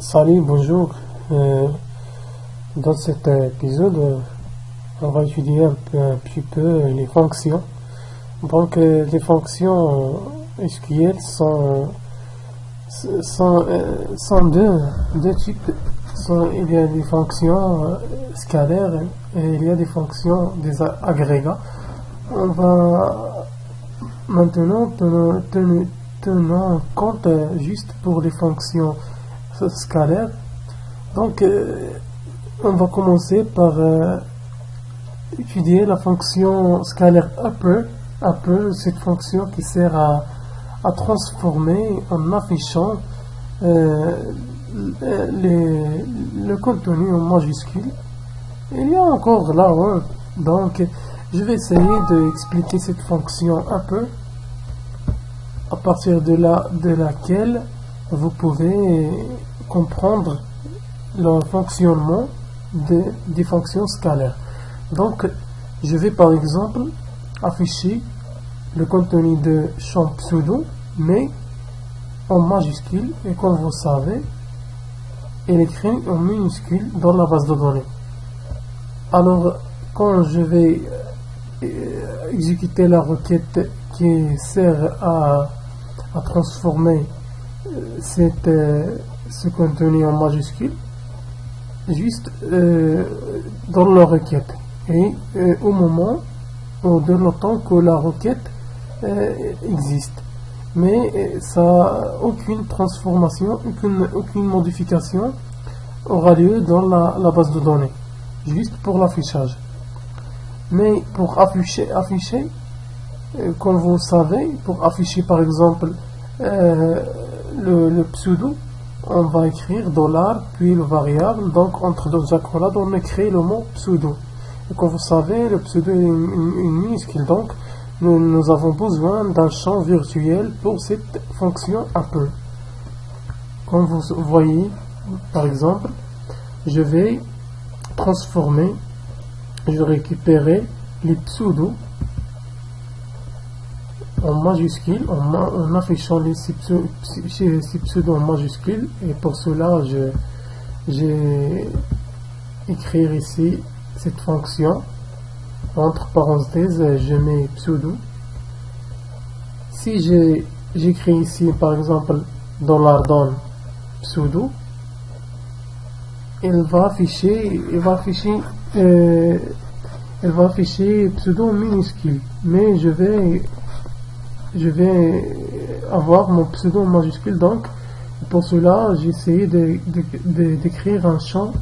Salut, bonjour. Dans cet épisode, on va étudier un petit peu les fonctions. Donc, les fonctions SQL sont deux types. Il y a des fonctions scalaires et il y a des fonctions des agrégats. On va maintenant tenir compte juste pour les fonctions scalaires. Donc, on va commencer par étudier la fonction scalaire upper. Upper, cette fonction qui sert à transformer en affichant le contenu en majuscule. Il y a encore lower. Donc, je vais essayer d'expliquer cette fonction upper à partir de laquelle vous pouvez comprendre le fonctionnement des fonctions scalaires. Donc, je vais par exemple afficher le contenu de champ pseudo, mais en majuscule, et comme vous savez, il est écrit en minuscule dans la base de données. Alors, quand je vais exécuter la requête qui sert à transformer ce contenu en majuscule, juste dans la requête et au moment ou de le temps que la requête existe, mais ça aucune transformation, aucune modification aura lieu dans la base de données, juste pour l'affichage. Mais pour afficher comme vous savez, pour afficher par exemple le pseudo, on va écrire $, puis le variable, donc entre deux accolades, on écrit le mot pseudo. Et comme vous savez, le pseudo est une minuscule, donc nous avons besoin d'un champ virtuel pour cette fonction upper. Comme vous voyez, par exemple, je vais récupérer les pseudos en majuscule, en affichant ces pseudos en majuscule, et pour cela j'ai écrire ici cette fonction entre parenthèses, je mets pseudo. Si j'écris ici par exemple $don pseudo, elle va afficher pseudo en minuscule, mais je vais avoir mon pseudo en majuscule. Donc pour cela j'ai essayé d'écrire un champ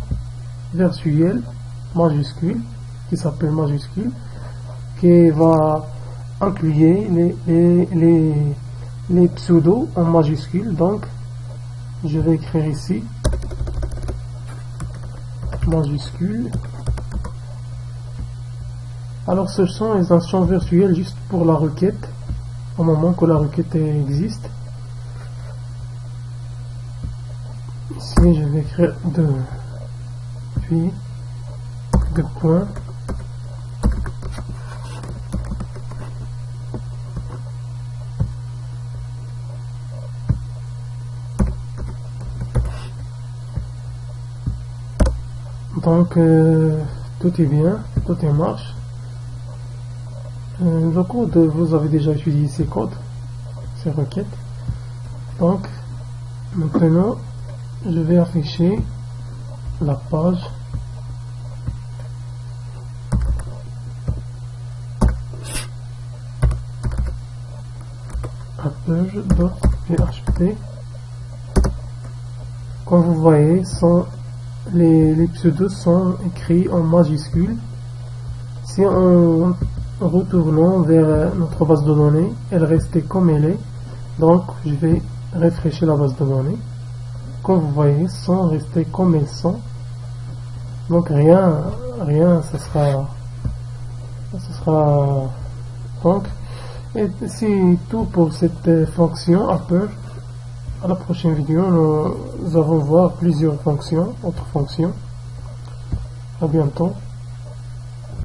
virtuel majuscule qui s'appelle majuscule, qui va inclure les pseudos en majuscule. Donc je vais écrire ici majuscule. Alors ce champ est un champ virtuel juste pour la requête, au moment que la requête existe. Ici je vais écrire 2 puis 2 points, donc tout est bien, tout est marche. Le code, vous avez déjà étudié ces codes, ces requêtes. Donc maintenant je vais afficher la page upper.php. Comme vous voyez, les pseudos sont écrits en majuscule. Si on retournant vers notre base de données, elle restait comme elle est. Donc je vais rafraîchir la base de données. Comme vous voyez, sont restés comme elles sont. Donc rien, ce sera donc. Et c'est tout pour cette fonction upper. À la prochaine vidéo, nous allons voir plusieurs fonctions, autres fonctions. À bientôt.